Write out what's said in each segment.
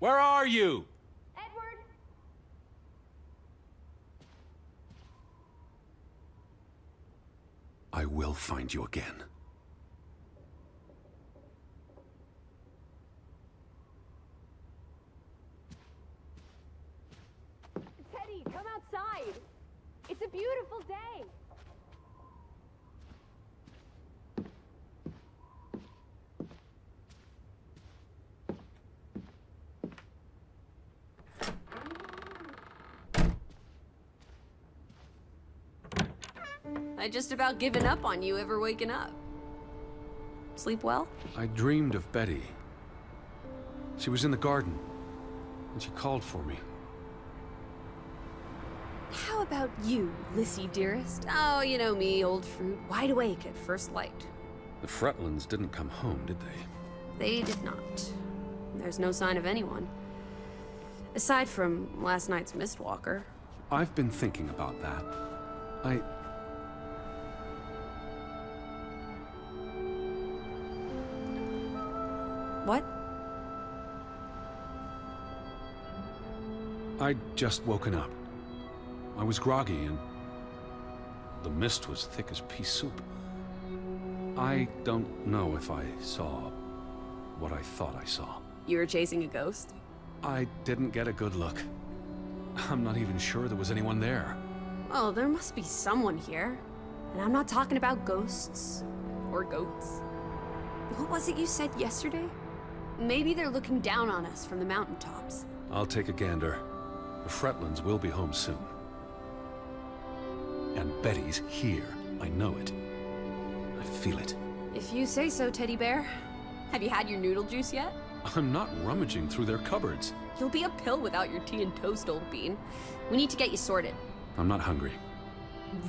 Where are you? Edward! I will find you again. Teddy, come outside! It's a beautiful day! I just about given up on you ever waking up. Sleep well? I dreamed of Betty. She was in the garden, and she called for me. How about you, Lissy dearest? Oh, you know me, old fruit, wide awake at first light. The Fretlands didn't come home, did they? They did not. There's no sign of anyone. Aside from last night's Mistwalker. I've been thinking about that. What? I'd just woken up. I was groggy and the mist was thick as pea soup. I don't know if I saw what I thought I saw. You were chasing a ghost? I didn't get a good look. I'm not even sure there was anyone there. Well, there must be someone here. And I'm not talking about ghosts. Or goats. What was it you said yesterday? Maybe they're looking down on us from the mountaintops. I'll take a gander. The Fretlands will be home soon. And Betty's here. I know it. I feel it. If you say so, Teddy Bear. Have you had your noodle juice yet? I'm not rummaging through their cupboards. You'll be a pill without your tea and toast, old bean. We need to get you sorted. I'm not hungry.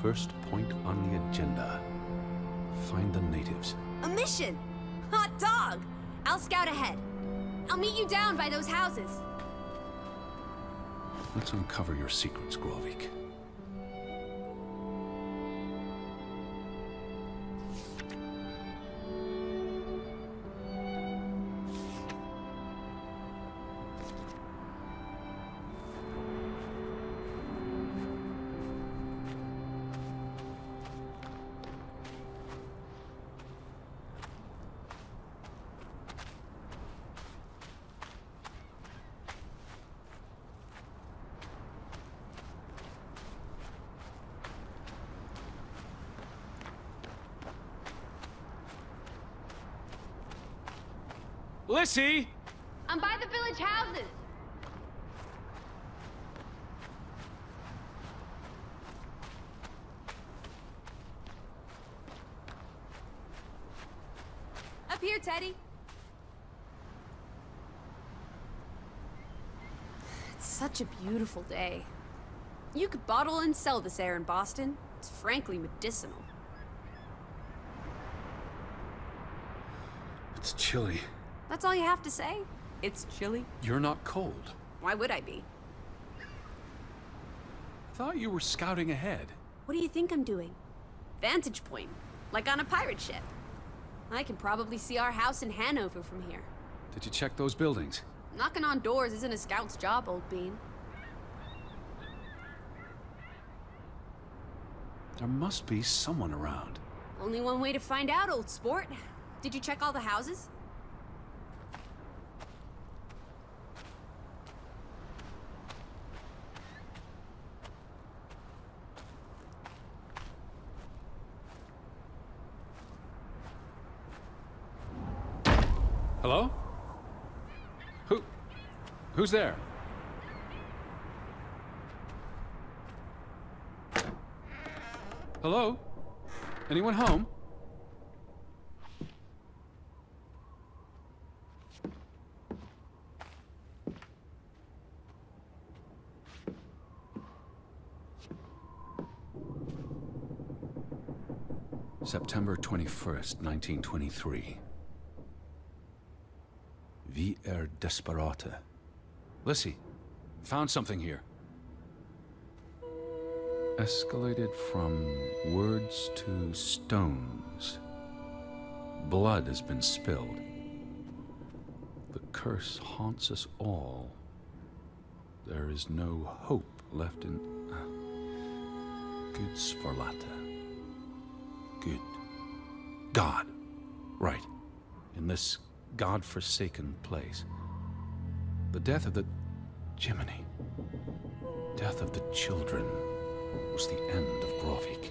First point on the agenda. Find the natives. A mission! Hot dog! I'll scout ahead. I'll meet you down by those houses. Let's uncover your secrets, Grovik. Lissy! I'm by the village houses! Up here, Teddy. It's such a beautiful day. You could bottle and sell this air in Boston. It's frankly medicinal. It's chilly. That's all you have to say? It's chilly? You're not cold. Why would I be? I thought you were scouting ahead. What do you think I'm doing? Vantage point, like on a pirate ship. I can probably see our house in Hanover from here. Did you check those buildings? Knocking on doors isn't a scout's job, old bean. There must be someone around. Only one way to find out, old sport. Did you check all the houses? Hello? Who's there? Hello? Anyone home? September 21st, 1923. Vi desperata. Lissy, found something here. Escalated from words to stones. Blood has been spilled. The curse haunts us all, there is no hope left in... Good Svarlata. Good. God. Right. In this God-forsaken place. The death of the... Jiminy. Death of the children was the end of Grovik.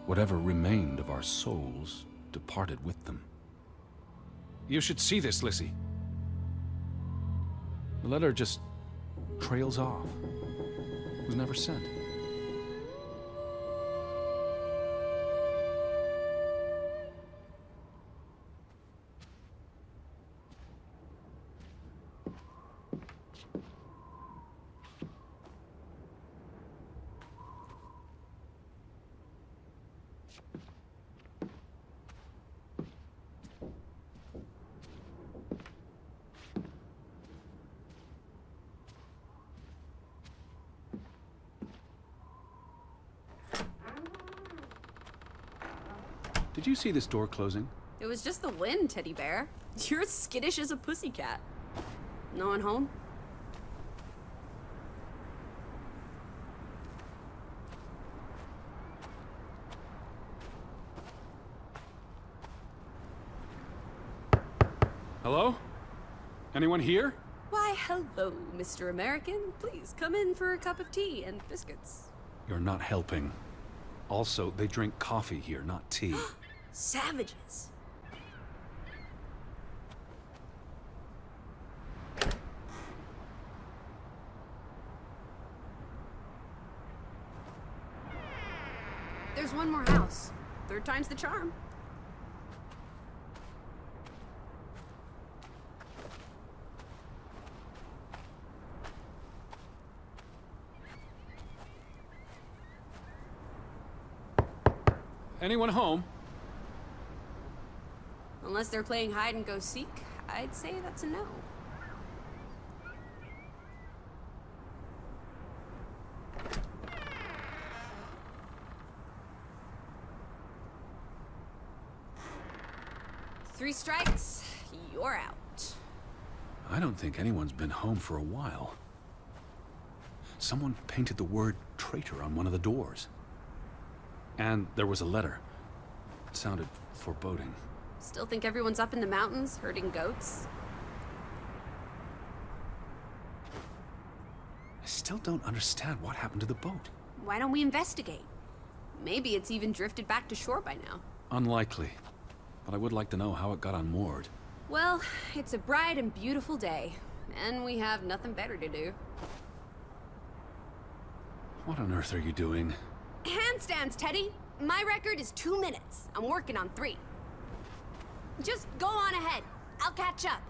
Whatever remained of our souls departed with them. You should see this, Lissy. The letter just trails off. It was never sent. Did you see this door closing? It was just the wind, teddy bear. You're as skittish as a pussycat. No one home? Hello? Anyone here? Why, hello, Mr. American. Please come in for a cup of tea and biscuits. You're not helping. Also, they drink coffee here, not tea. Savages. There's one more house. Third time's the charm. Anyone home? Unless they're playing hide and go seek, I'd say that's a no. Three strikes, you're out. I don't think anyone's been home for a while. Someone painted the word traitor on one of the doors. And there was a letter. It sounded foreboding. Still think everyone's up in the mountains, herding goats? I still don't understand what happened to the boat. Why don't we investigate? Maybe it's even drifted back to shore by now. Unlikely. But I would like to know how it got unmoored. Well, it's a bright and beautiful day, and we have nothing better to do. What on earth are you doing? Handstands, Teddy! My record is 2 minutes. I'm working on 3. Just go on ahead. I'll catch up.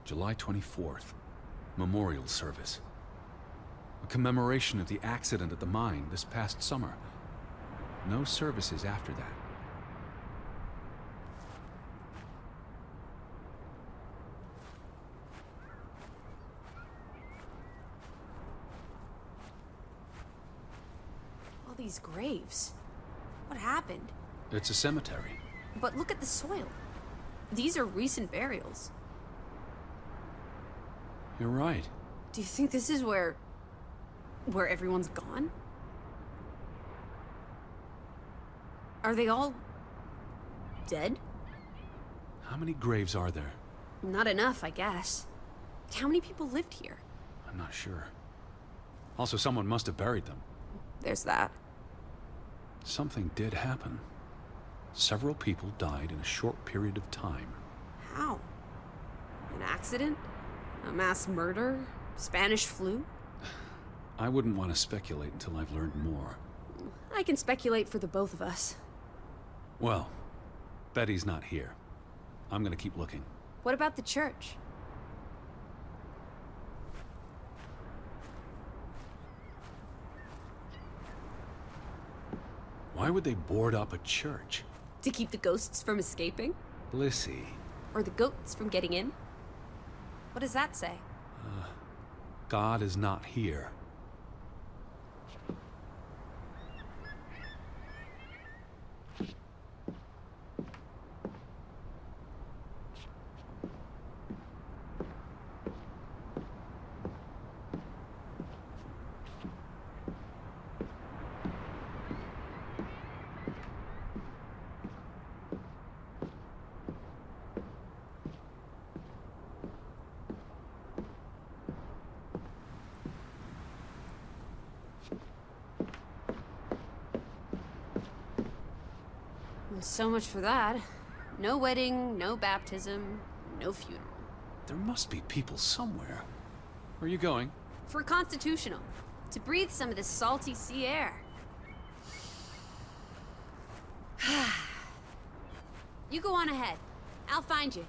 July 24th. Memorial service. A commemoration of the accident at the mine this past summer. No services after that. All these graves. What happened? It's a cemetery. But look at the soil. These are recent burials. You're right. Do you think this is where everyone's gone? Are they all Dead? How many graves are there? Not enough, I guess. How many people lived here? I'm not sure. Also, someone must have buried them. There's that. Something did happen. Several people died in a short period of time. How? An accident? A mass murder? Spanish flu? I wouldn't want to speculate until I've learned more. I can speculate for the both of us. Well, Betty's not here. I'm gonna keep looking. What about the church? Why would they board up a church? To keep the ghosts from escaping? Lissy. Or the goats from getting in? What does that say? God is not here. Well, so much for that. No wedding, no baptism, no funeral. There must be people somewhere. Where are you going? For constitutional. To breathe some of this salty sea air. You go on ahead. I'll find you.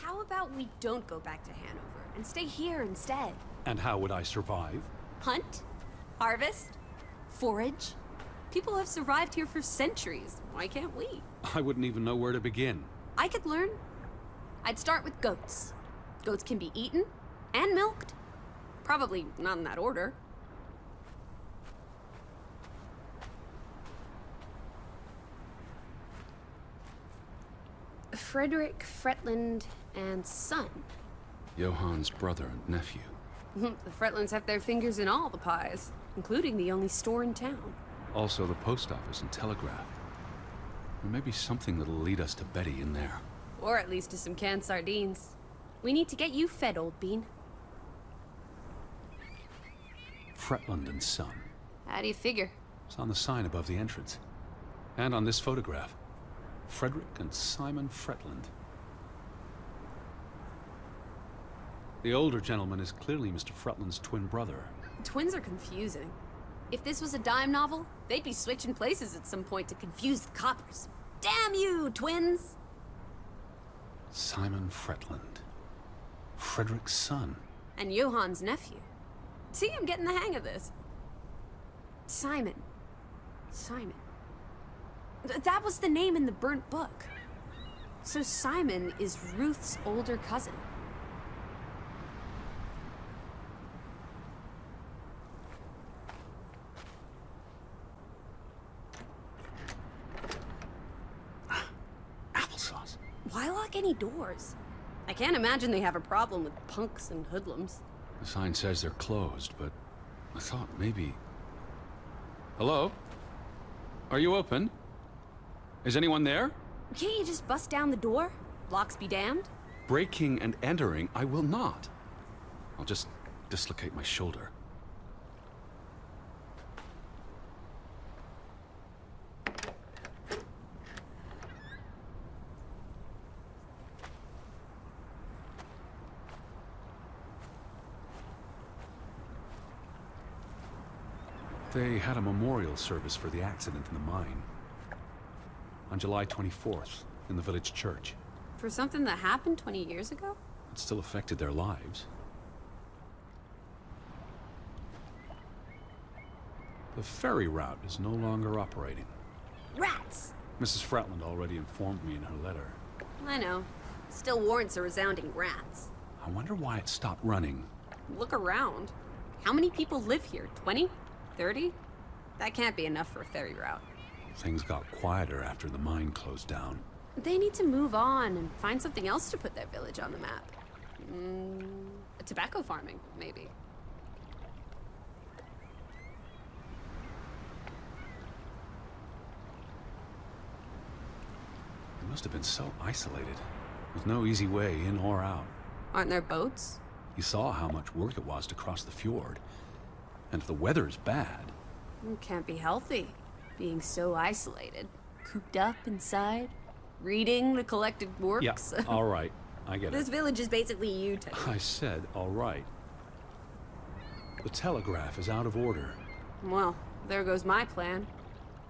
How about we don't go back to Hanover and stay here instead? And how would I survive? Hunt? Harvest? Forage? People have survived here for centuries. Why can't we? I wouldn't even know where to begin. I could learn. I'd start with goats. Goats can be eaten and milked. Probably not in that order. Frederick Fretland and son. Johann's brother and nephew. The Fretlands have their fingers in all the pies, including the only store in town. Also the post office and telegraph. Or maybe something that'll lead us to Betty in there. Or at least to some canned sardines. We need to get you fed, old bean. Fretland and Son. How do you figure? It's on the sign above the entrance. And on this photograph. Frederick and Simon Fretland. The older gentleman is clearly Mr. Fretland's twin brother. Twins are confusing. If this was a dime novel, they'd be switching places at some point to confuse the coppers. Damn you, twins! Simon Fretland. Frederick's son. And Johann's nephew. See, I'm getting the hang of this. Simon. Simon. That was the name in the burnt book. So Simon is Ruth's older cousin. Applesauce. Why lock any doors? I can't imagine they have a problem with punks and hoodlums. The sign says they're closed, but I thought maybe... Hello? Are you open? Is anyone there? Can't you just bust down the door? Locks be damned. Breaking and entering, I will not. I'll just dislocate my shoulder. They had a memorial service for the accident in the mine. On July 24th, in the village church. For something that happened 20 years ago? It still affected their lives. The ferry route is no longer operating. Rats! Mrs. Fretland already informed me in her letter. I know. Still warrants a resounding rats. I wonder why it stopped running. Look around. How many people live here? 20? 30? That can't be enough for a ferry route. Things got quieter after the mine closed down. They need to move on and find something else to put their village on the map. Tobacco farming, maybe. They must have been so isolated, with no easy way in or out. Aren't there boats? You saw how much work it was to cross the fjord. And if the weather's bad... It can't be healthy, being so isolated. Cooped up inside, reading the collected works. Yeah, all right. I get This it. village is basically you, Teddy. I said all right. The telegraph is out of order. Well, there goes my plan.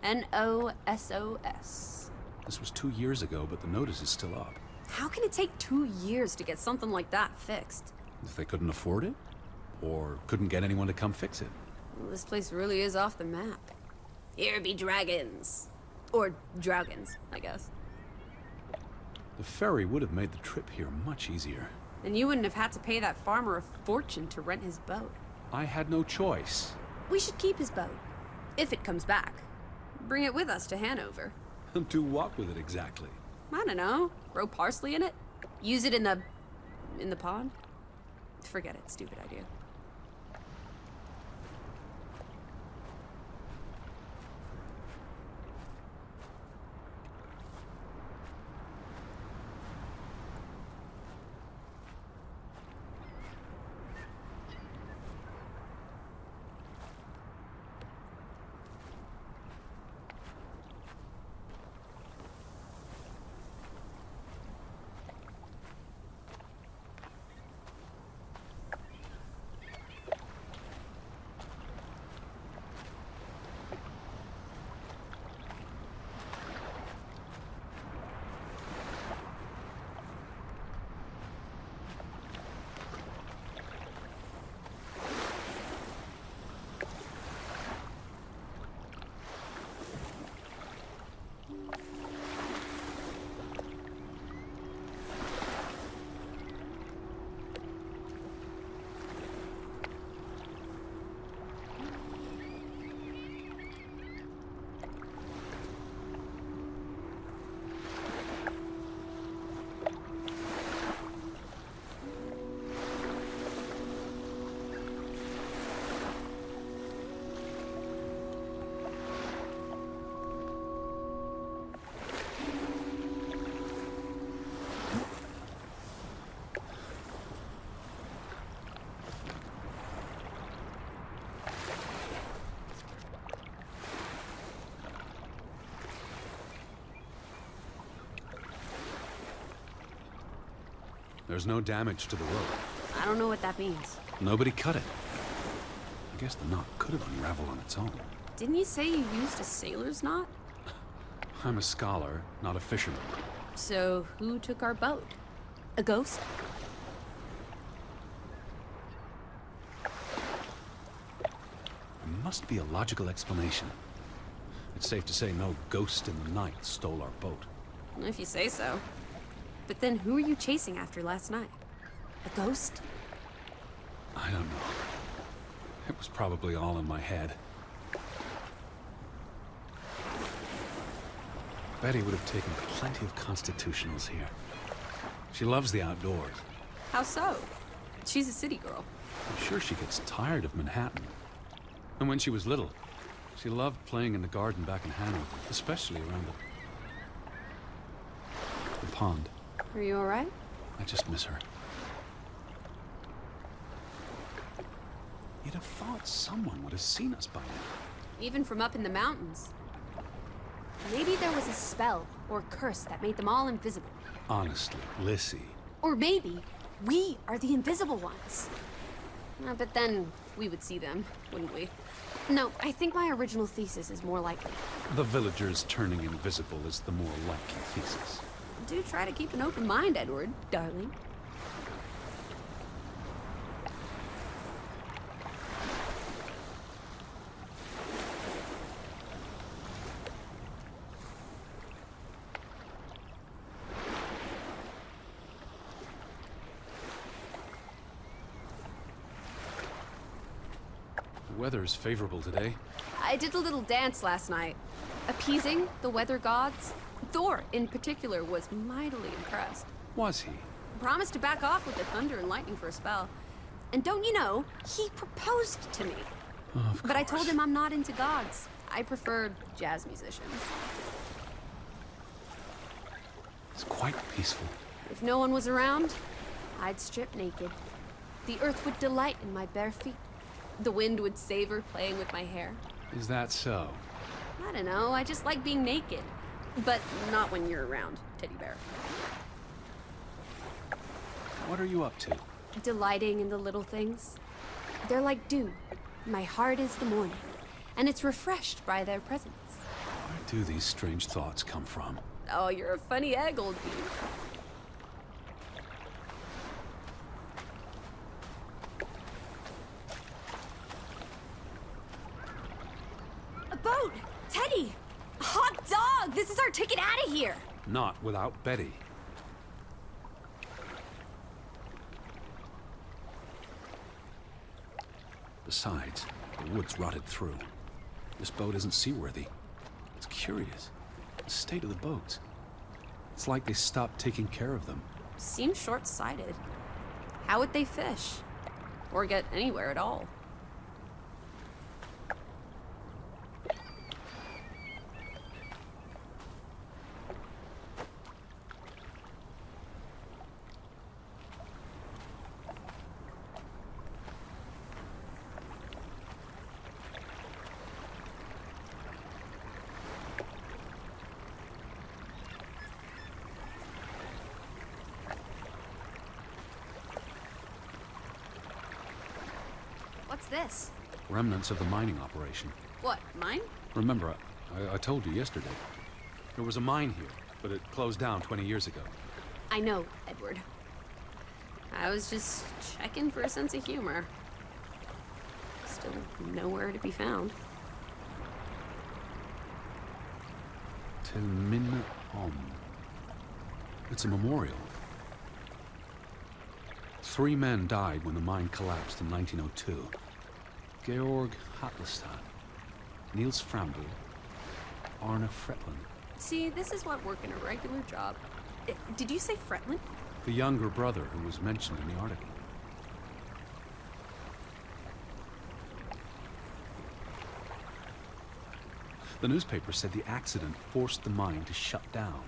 NOSOS. This was 2 years ago, but the notice is still up. How can it take 2 years to get something like that fixed? If they couldn't afford it? Or couldn't get anyone to come fix it? Well, this place really is off the map. Here be dragons. Or Draugens, I guess. The ferry would have made the trip here much easier. And you wouldn't have had to pay that farmer a fortune to rent his boat. I had no choice. We should keep his boat. If it comes back. Bring it with us to Hanover. Do what with it exactly? I don't know. Grow parsley in it? Use it in the pond? Forget it. Stupid idea. There's no damage to the rope. I don't know what that means. Nobody cut it. I guess the knot could have unraveled on its own. Didn't you say you used a sailor's knot? I'm a scholar, not a fisherman. So who took our boat? A ghost? There must be a logical explanation. It's safe to say no ghost in the night stole our boat. If you say so. But then who were you chasing after last night? A ghost? I don't know. It was probably all in my head. Betty would have taken plenty of constitutionals here. She loves the outdoors. How so? She's a city girl. I'm sure she gets tired of Manhattan. And when she was little, she loved playing in the garden back in Hanover, especially around the pond. Are you alright? I just miss her. You'd have thought someone would have seen us by now. Even from up in the mountains. Maybe there was a spell or curse that made them all invisible. Honestly, Lissy. Or maybe we are the invisible ones. But then we would see them, wouldn't we? No, I think my original thesis is more likely. The villagers turning invisible is the more likely thesis. Do try to keep an open mind, Edward, darling. The weather is favorable today. I did a little dance last night, appeasing the weather gods. Thor, in particular, was mightily impressed. Was he? Promised to back off with the thunder and lightning for a spell. And don't you know, he proposed to me. Of But I told course. him I'm not into gods. I prefer jazz musicians. It's quite peaceful. If no one was around, I'd strip naked. The earth would delight in my bare feet. The wind would savor playing with my hair. Is that so? I don't know, I just like being naked. But not when you're around, teddy bear. What are you up to? Delighting in the little things. They're like dew. My heart is the morning, and it's refreshed by their presence. Where do these strange thoughts come from? Oh, you're a funny egg, old bee. A boat! Teddy! Hot dog! This is our ticket out of here! Not without Betty. Besides, the woods rotted through. This boat isn't seaworthy. It's curious. The state of the boats. It's like they stopped taking care of them. Seems short-sighted. How would they fish? Or get anywhere at all? What's this? Remnants of the mining operation. What, mine? Remember, I told you yesterday. There was a mine here, but it closed down 20 years ago. I know, Edward. I was just checking for a sense of humor. Still nowhere to be found. Till Min Om. It's a memorial. 3 men died when the mine collapsed in 1902. Georg Hatlestad, Niels Frambel, Arne Fretland. See, this is what working a regular job. Did you say Fretland? The younger brother who was mentioned in the article. The newspaper said the accident forced the mine to shut down.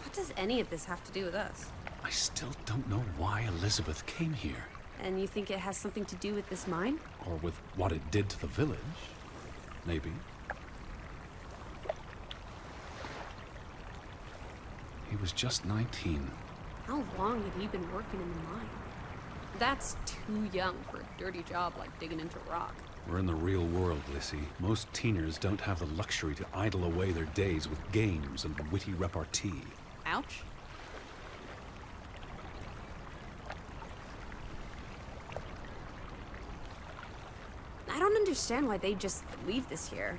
What does any of this have to do with us? I still don't know why Elizabeth came here. And you think it has something to do with this mine? Or with what it did to the village. Maybe. He was just 19. How long had he been working in the mine? That's too young for a dirty job like digging into rock. We're in the real world, Lissy. Most teeners don't have the luxury to idle away their days with games and witty repartee. Ouch. I don't understand why they just leave this here.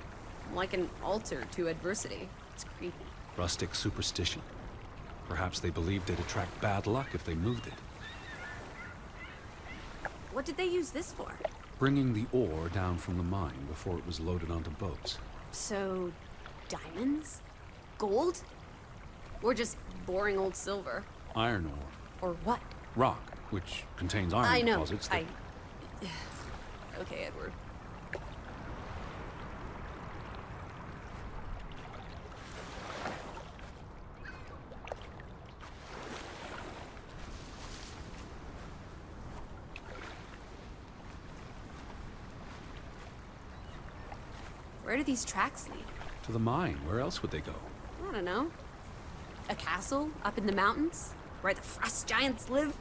Like an altar to adversity. It's creepy. Rustic superstition. Perhaps they believed it'd attract bad luck if they moved it. What did they use this for? Bringing the ore down from the mine before it was loaded onto boats. So, diamonds? Gold? Or just boring old silver? Iron ore. Or what? Rock, which contains iron I know. deposits that... Okay, Edward. Where do these tracks lead? To the mine. Where else would they go? I don't know. A castle up in the mountains, where the frost giants live?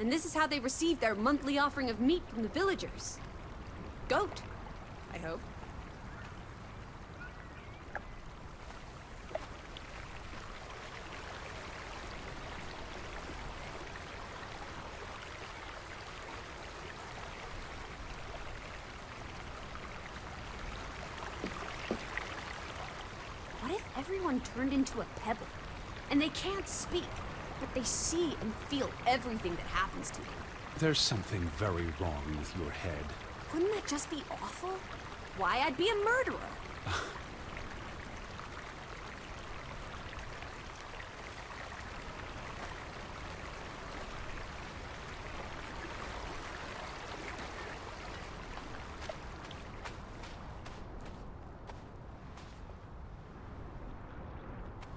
And this is how they receive their monthly offering of meat from the villagers. Goat, I hope. What if everyone turned into a pebble? And they can't speak, but they see and feel everything that happens to them. There's something very wrong with your head. Wouldn't that just be awful? Why, I'd be a murderer.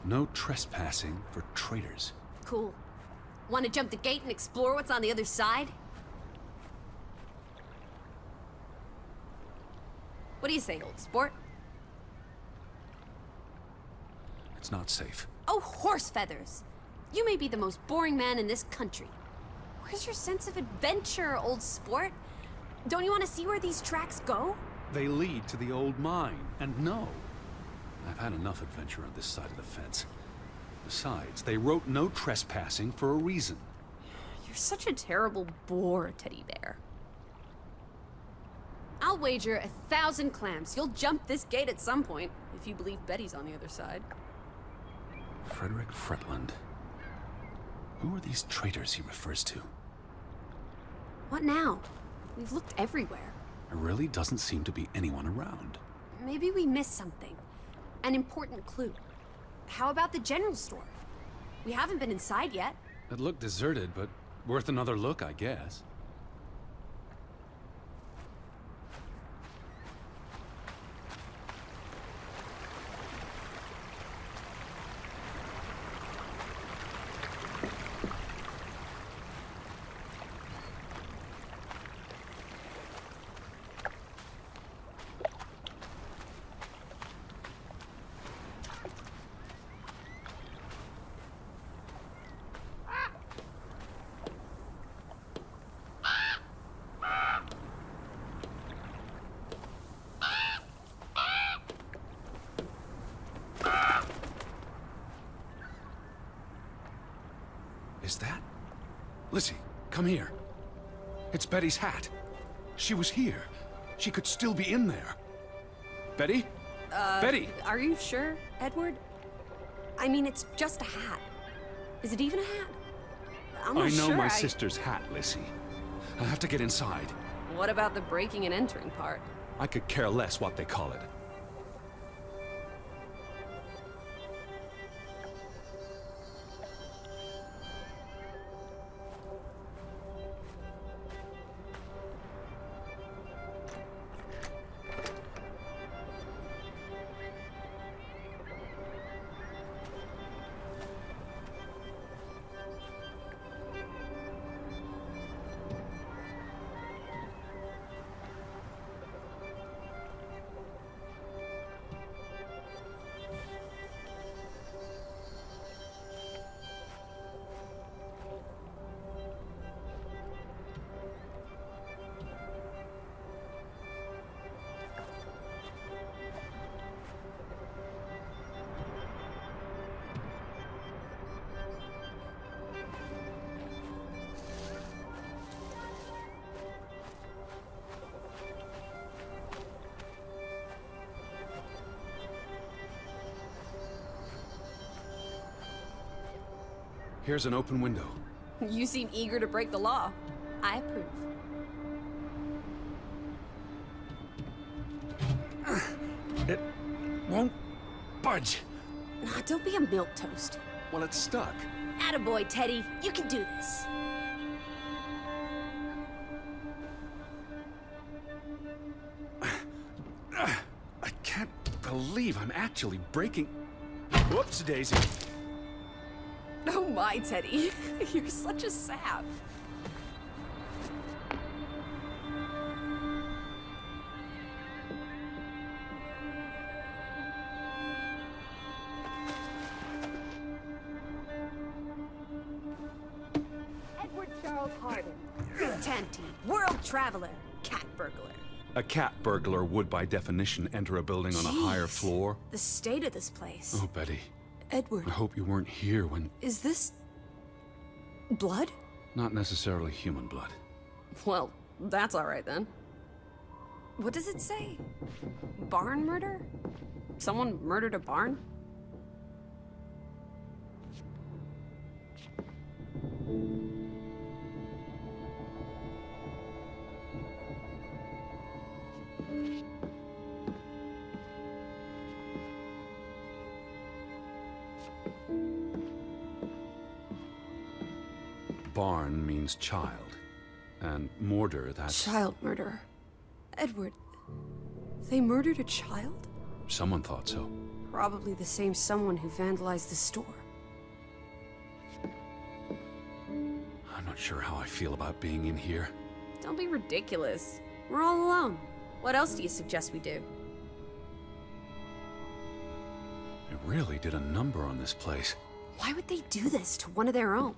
No trespassing for traitors. Cool. Want to jump the gate and explore what's on the other side? What do you say, old sport? It's not safe. Oh, horse feathers! You may be the most boring man in this country. Where's your sense of adventure, old sport? Don't you want to see where these tracks go? They lead to the old mine, and no. I've had enough adventure on this side of the fence. Besides, they wrote no trespassing for a reason. You're such a terrible bore, Teddy Bear. I'll wager 1,000 clams you'll jump this gate at some point, if you believe Betty's on the other side. Frederick Fretland. Who are these traitors he refers to? What now? We've looked everywhere. There really doesn't seem to be anyone around. Maybe we missed something. An important clue. How about the general store? We haven't been inside yet. It looked deserted, but worth another look, I guess. Is that? Lizzie, come here. It's Betty's hat. She was here. She could still be in there. Betty? Betty! Are you sure, Edward? I mean, it's just a hat. Is it even a hat? I'm not I know sure. my sister's hat, Lizzie. I have to get inside. What about the breaking and entering part? I could care less what they call it. Here's an open window. You seem eager to break the law. I approve. It won't budge. Nah, don't be a milquetoast. Well, it's stuck. Attaboy, Teddy. You can do this. I can't believe I'm actually breaking... Whoops, Daisy. Oh my, Teddy. You're such a sap. Edward Charles Hardin. Tanty, world traveler, cat burglar. A cat burglar would, by definition, enter a building on a higher Jeez, floor. The state of this place. Oh, Betty. Edward, I hope you weren't here when... is this... blood? Not necessarily human blood. Well, that's alright then. What does it say? Barn murder? Someone murdered a barn? Barn means child. And mortar, that's... Child murder. Edward, they murdered a child? Someone thought so. Probably the same someone who vandalized the store. I'm not sure how I feel about being in here. Don't be ridiculous. We're all alone. What else do you suggest we do? It really did a number on this place. Why would they do this to one of their own?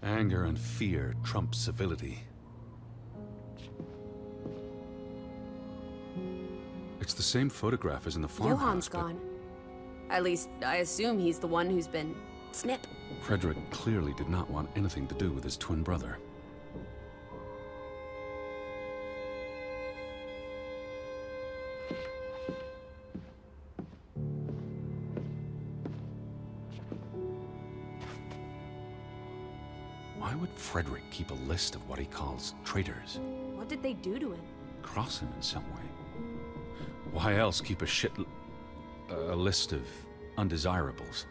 Anger and fear trump civility. It's the same photograph as in the farmhouse. Johan's gone. At least, I assume he's the one who's been... snip. Frederick clearly did not want anything to do with his twin brother. Why would Frederick keep a list of what he calls traitors? What did they do to him? Cross him in some way. Why else keep a list of undesirables?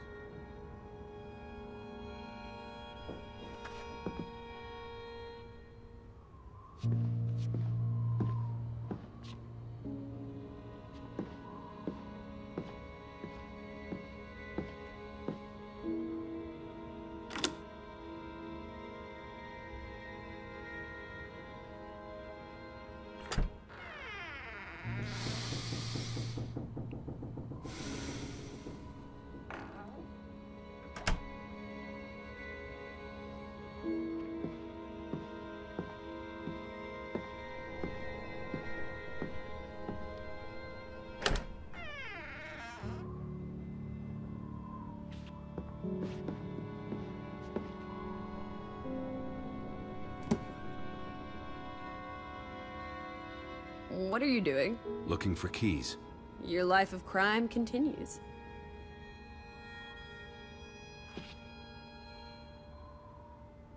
What are you doing? Looking for keys. Your life of crime continues.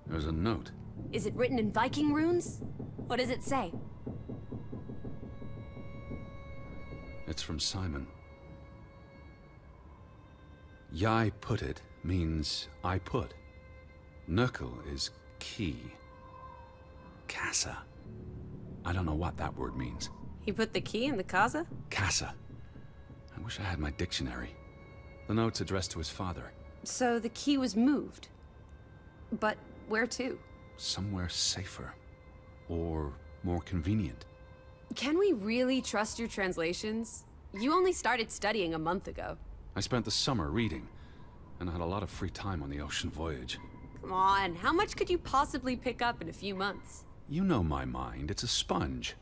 There's a note. Is it written in Viking runes? What does it say? It's from Simon. Yai put it means I put. Nøkkel is key. Casa. I don't know what that word means. He put the key in the casa? Casa. I wish I had my dictionary. The note's addressed to his father. So the key was moved. But where to? Somewhere safer. Or more convenient. Can we really trust your translations? You only started studying a month ago. I spent the summer reading, and I had a lot of free time on the ocean voyage. Come on, how much could you possibly pick up in a few months? You know my mind, it's a sponge.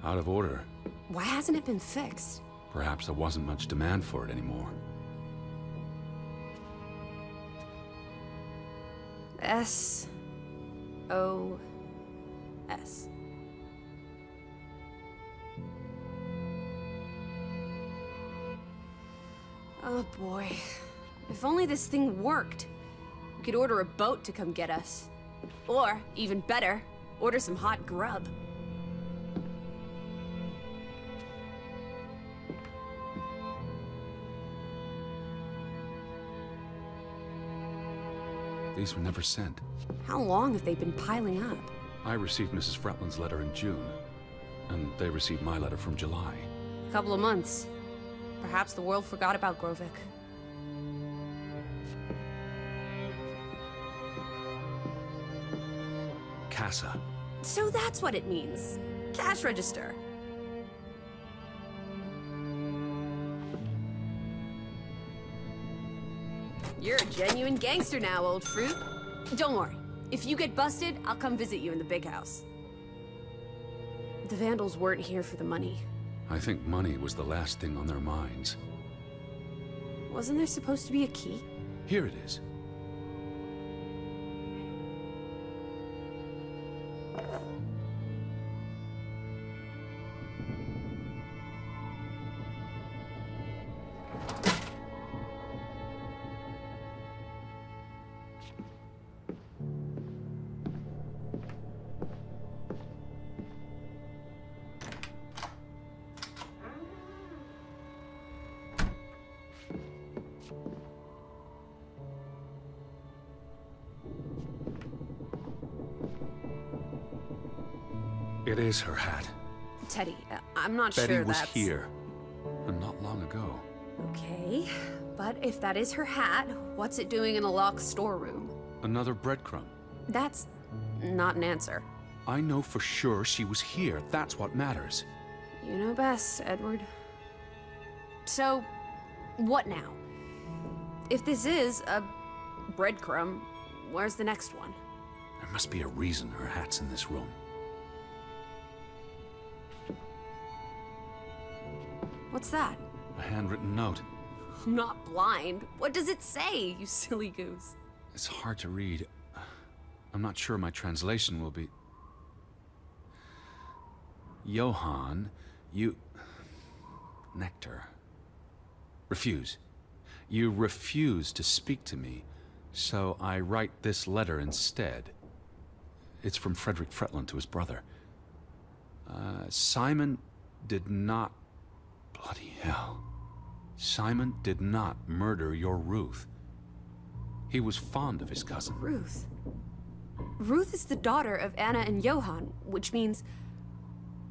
Out of order. Why hasn't it been fixed? Perhaps there wasn't much demand for it anymore. S-O-S. Oh boy. If only this thing worked. We could order a boat to come get us. Or, even better, order some hot grub. These were never sent. How long have they been piling up? I received Mrs. Fretland's letter in June, and they received my letter from July. A couple of months. Perhaps the world forgot about Grovik. Casa. So that's what it means. Cash register. You're a genuine gangster now, old fruit. Don't worry. If you get busted, I'll come visit you in the big house. The Vandals weren't here for the money. I think money was the last thing on their minds. Wasn't there supposed to be a key? Here it is. It is her hat. Teddy, I'm not Betty sure was that's... here, and not long ago. Okay, but if that is her hat, what's it doing in a locked storeroom? Another breadcrumb. That's not an answer. I know for sure she was here. That's what matters. You know best, Edward. So, what now? If this is a breadcrumb, where's the next one? There must be a reason her hat's in this room. What's that? A handwritten note. I'm not blind. What does it say, you silly goose? It's hard to read. I'm not sure my translation will be... Johann, you... Nectar. Refuse. You refuse to speak to me, so I write this letter instead. It's from Frederick Fretland to his brother. Simon did not... Bloody hell. Simon did not murder your Ruth. He was fond of his cousin. Ruth? Ruth is the daughter of Anna and Johann, which means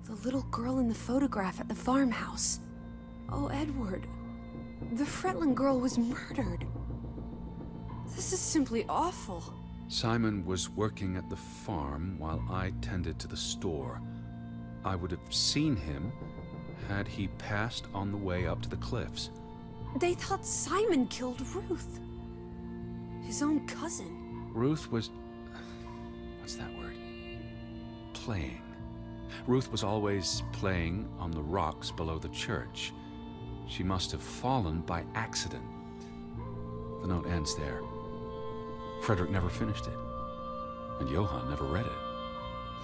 the little girl in the photograph at the farmhouse. Oh, Edward. The Fretland girl was murdered. This is simply awful. Simon was working at the farm while I tended to the store. I would have seen him had he passed on the way up to the cliffs. They thought Simon killed Ruth. His own cousin. Ruth was... what's that word? Playing. Ruth was always playing on the rocks below the church. She must have fallen by accident. The note ends there. Frederick never finished it. And Johann never read it.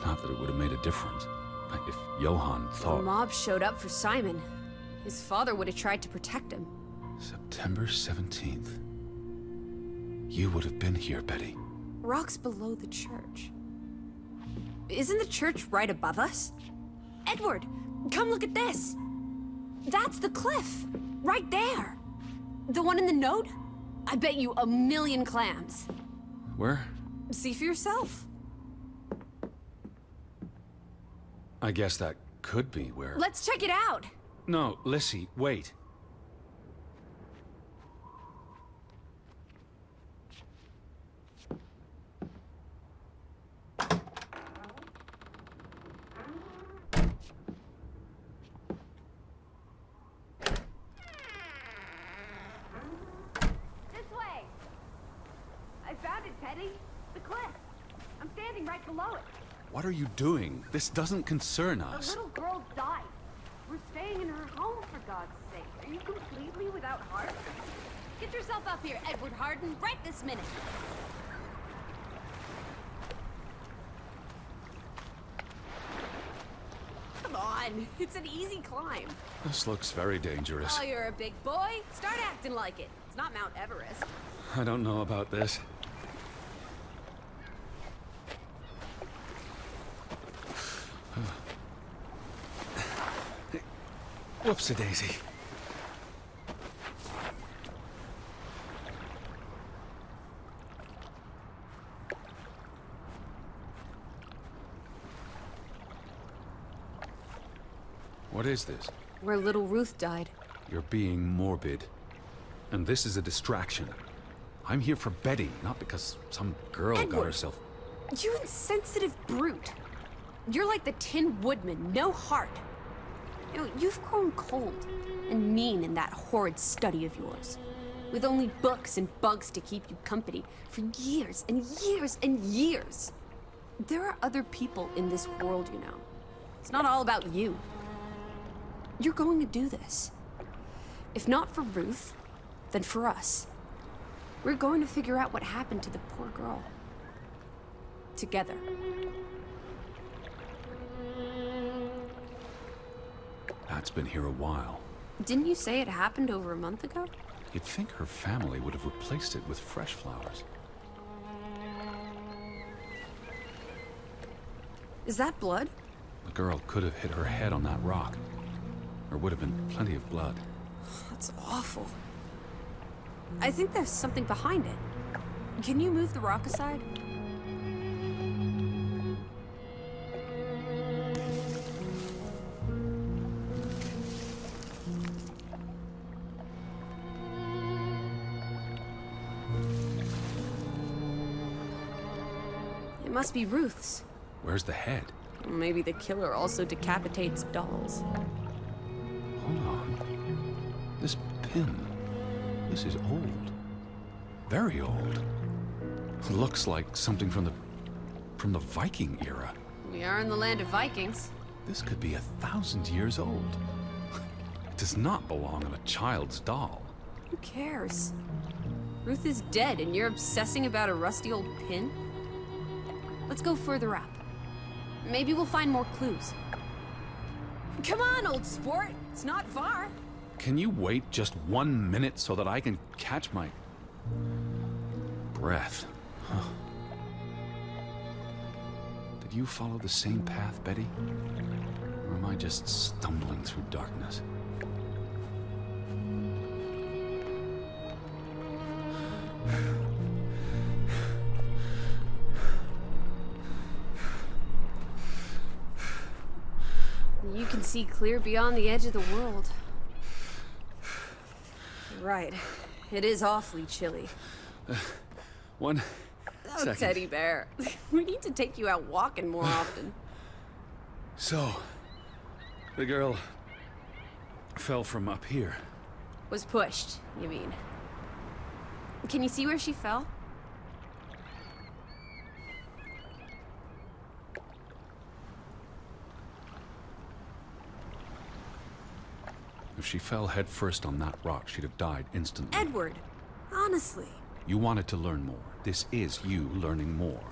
Not that it would have made a difference. If Johann thought... The mob showed up for Simon. His father would have tried to protect him. September 17th. You would have been here, Betty. Rocks below the church. Isn't the church right above us? Edward, come look at this. That's the cliff. Right there. The one in the note? I bet you 1,000,000 clams. Where? See for yourself. I guess that could be where... Let's check it out. No, Lissy, wait. This way! I found it, Teddy. The cliff. I'm standing right below it. What are you doing? This doesn't concern The us. little girl died. We're staying in her home, for God's sake. Are you completely without heart? Get yourself up here, Edward Harden, right this minute. on! It's an easy climb. This looks very dangerous. Oh, you're a big boy. Start acting like it. It's not Mount Everest. I don't know about this. Whoops-a-daisy. What is this? Where little Ruth died. You're being morbid. And this is a distraction. I'm here for Betty, not because some girl got Edward. herself... You insensitive brute. You're like the Tin Woodman, no heart. You've grown cold and mean in that horrid study of yours. With only books and bugs to keep you company for years and years and years. There are other people in this world, you know. It's not all about you. You're going to do this. If not for Ruth, then for us. We're going to figure out what happened to the poor girl. Together. Dad's been here a while. Didn't you say it happened over a month ago? You'd think her family would have replaced it with fresh flowers. Is that blood? The girl could have hit her head on that rock. There would have been plenty of blood. That's awful. I think there's something behind it. Can you move the rock aside? It must be Ruth's. Where's the head? Maybe the killer also decapitates dolls. Hold on. This pin. This is old. Very old. Looks like something from the Viking era. We are in the land of Vikings. This could be 1,000 years old. It does not belong on a child's doll. Who cares? Ruth is dead and you're obsessing about a rusty old pin? Let's go further up. Maybe we'll find more clues. Come on, old sport. It's not far. Can you wait just 1 minute so that I can catch my breath? Huh. Did you follow the same path, Betty? Or am I just stumbling through darkness? You can see clear beyond the edge of the world. Right. It is awfully chilly. One Oh, second. teddy bear. We need to take you out walking more often. So, the girl fell from up here. Was pushed, you mean? Can you see where she fell? If she fell headfirst on that rock, she'd have died instantly. Edward, honestly. You wanted to learn more. This is you learning more.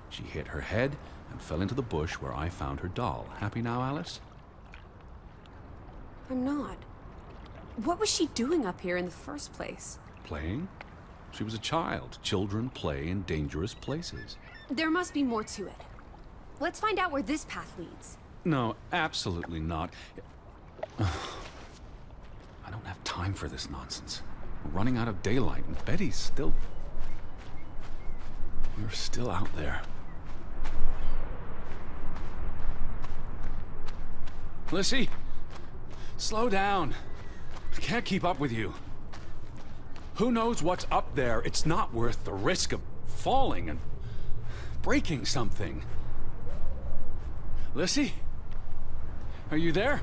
She hit her head and fell into the bush where I found her doll. Happy now, Alice? I'm not. What was she doing up here in the first place? Playing? She was a child. Children play in dangerous places. There must be more to it. Let's find out where this path leads. No, absolutely not. I don't have time for this nonsense. We're running out of daylight, and Betty's still... We're still out there. Lissy! Slow down. I can't keep up with you. Who knows what's up there? It's not worth the risk of falling and breaking something. Lissy? Are you there?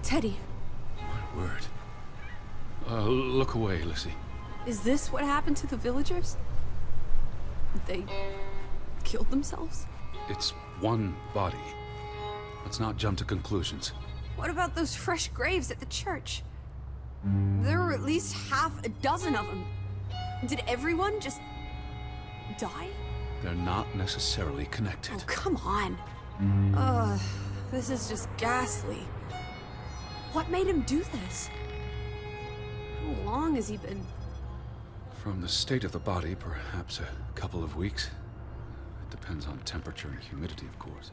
Teddy, My word. Look away, Lissy. is this what happened to the villagers? They killed themselves? It's one body. Let's not jump to conclusions. What about those fresh graves at the church? There were at least half a dozen of them. Did everyone just die? They're not necessarily connected. Oh, come on. This is just ghastly. What made him do this? How long has he been... From the state of the body, perhaps a couple of weeks. It depends on temperature and humidity, of course.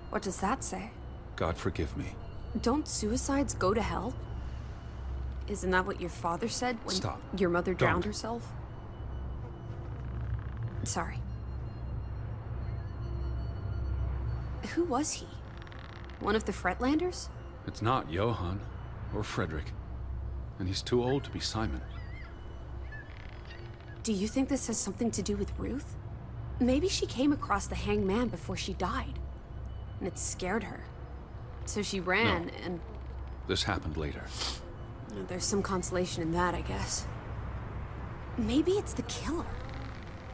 What does that say? God forgive me. Don't suicides go to hell? Isn't that what your father said when Stop. your mother drowned Don't. herself? Sorry. Who was he? One of the Fretlanders? It's not Johann or Frederick. And he's too old to be Simon. Do you think this has something to do with Ruth? Maybe she came across the hanged man before she died, and it scared her. So she ran, No. and This happened later. there's some consolation in that, I guess. Maybe it's the killer.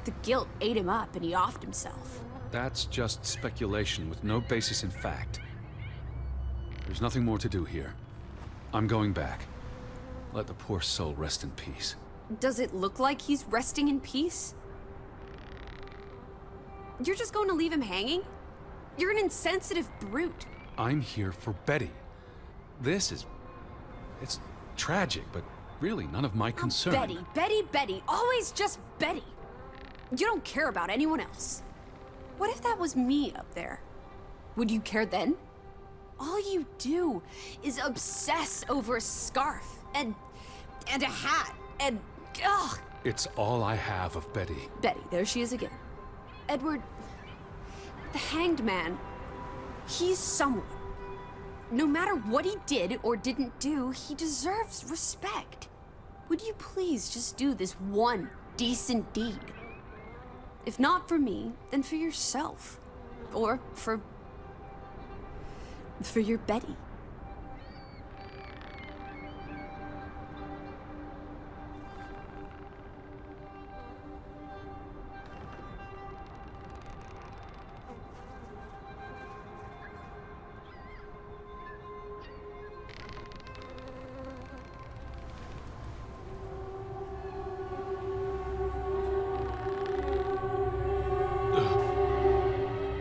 The guilt ate him up, and he offed himself. That's just speculation with no basis in fact. There's nothing more to do here. I'm going back. Let the poor soul rest in peace. Does it look like he's resting in peace? You're just going to leave him hanging? You're an insensitive brute. I'm here for Betty. It's tragic, but really none of my concern. Betty, always just Betty. You don't care about anyone else. What if that was me up there? Would you care then? All you do is obsess over a scarf and a hat and ugh. It's all I have of Betty. Betty, there she is again. Edward, the hanged man, he's someone. No matter what he did or didn't do, he deserves respect. Would you please just do this one decent deed? If not for me, then for yourself. Or for your Betty.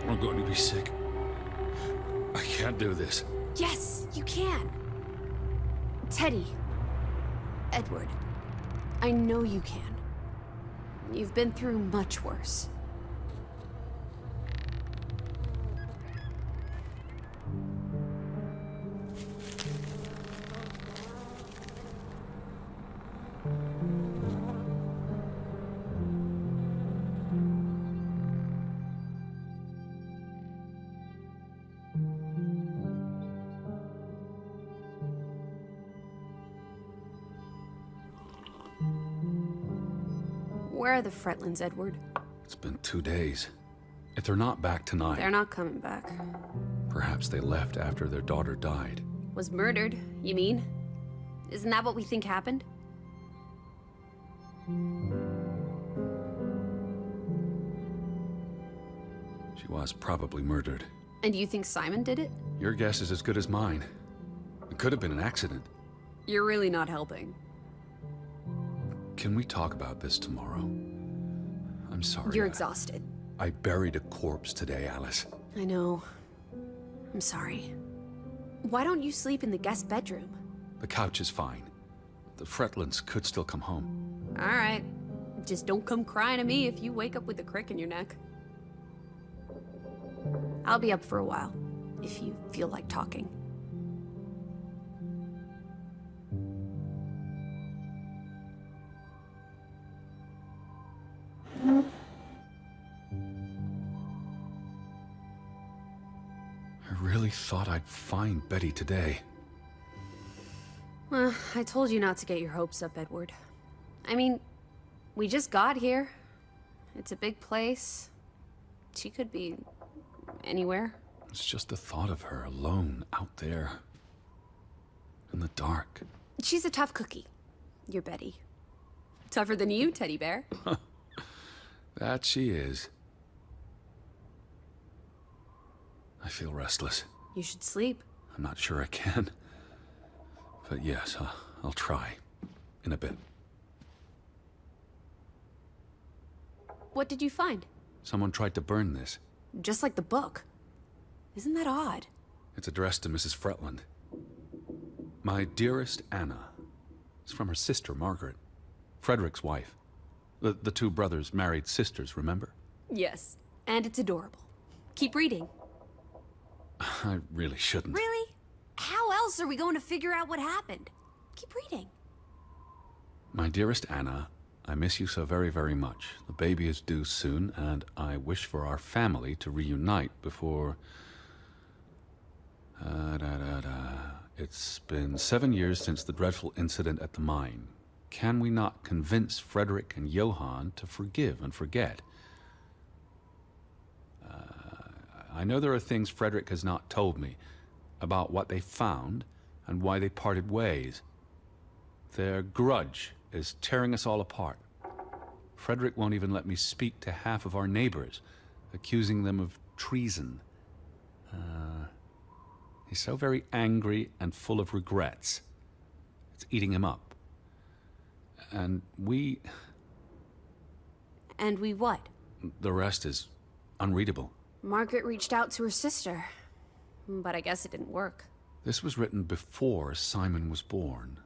I'm going to be sick. I can't do this. Yes, you can. Teddy. Edward. I know you can. You've been through much worse. Where are the Fretlands, Edward? It's been 2 days. If they're not back tonight, They're not coming back. perhaps they left after their daughter died. Was murdered, you mean? Isn't that what we think happened? She was probably murdered. And you think Simon did it? Your guess is as good as mine. It could have been an accident. You're really not helping. Can we talk about this tomorrow? I'm sorry. You're exhausted. I buried a corpse today, Alice. I know. I'm sorry. Why don't you sleep in the guest bedroom? The couch is fine. The Fretlands could still come home. All right. Just don't come crying to me if you wake up with a crick in your neck. I'll be up for a while, if you feel like talking. I really thought I'd find Betty today. Well, I told you not to get your hopes up, Edward. I mean, we just got here. It's a big place. She could be anywhere. It's just the thought of her alone out there. In the dark. She's a tough cookie. Your Betty. Tougher than you, teddy bear. That she is. I feel restless. You should sleep. I'm not sure I can. But yes, I'll try. In a bit. What did you find? Someone tried to burn this. Just like the book. Isn't that odd? It's addressed to Mrs. Fretland. My dearest Anna. It's from her sister, Margaret. Frederick's wife. The two brothers married sisters, remember? Yes, and it's adorable. Keep reading. I really shouldn't. Really? How else are we going to figure out what happened? Keep reading. My dearest Anna, I miss you so very, very much. The baby is due soon, and I wish for our family to reunite before... It's been 7 years since the dreadful incident at the mine. Can we not convince Frederick and Johann to forgive and forget? I know there are things Frederick has not told me about what they found and why they parted ways. Their grudge is tearing us all apart. Frederick won't even let me speak to half of our neighbors, accusing them of treason. He's so very angry and full of regrets. It's eating him up. And we... And we what? The rest is unreadable. Margaret reached out to her sister, but I guess it didn't work. This was written before Simon was born,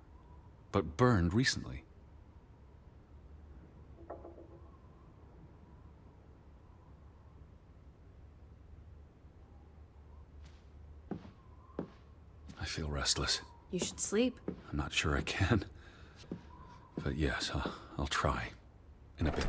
but burned recently. I feel restless. You should sleep. I'm not sure I can. But yes, I'll try. In a bit.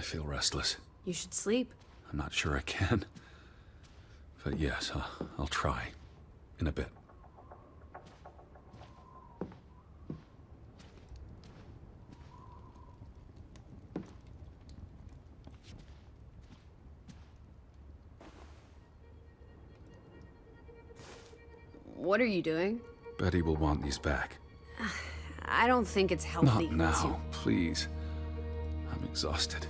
feel restless. You should sleep. I'm not sure I can. But yes, I'll try. In a bit. What are you doing? Betty will want these back. I don't think it's healthy. Not now, please. I'm exhausted.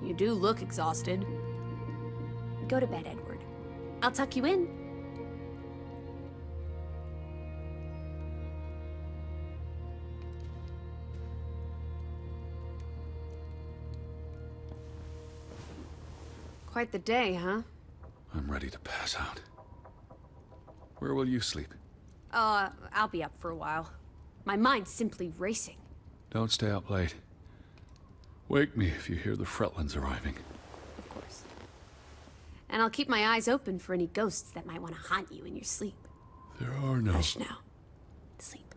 You do look exhausted. Go to bed, Edward. I'll tuck you in. Quite the day, huh? I'm ready to pass out. Where will you sleep? I'll be up for a while. My mind's simply racing. Don't stay up late. Wake me if you hear the Fretlands arriving. Of course. And I'll keep my eyes open for any ghosts that might want to haunt you in your sleep. There are no... Hush now. Sleep.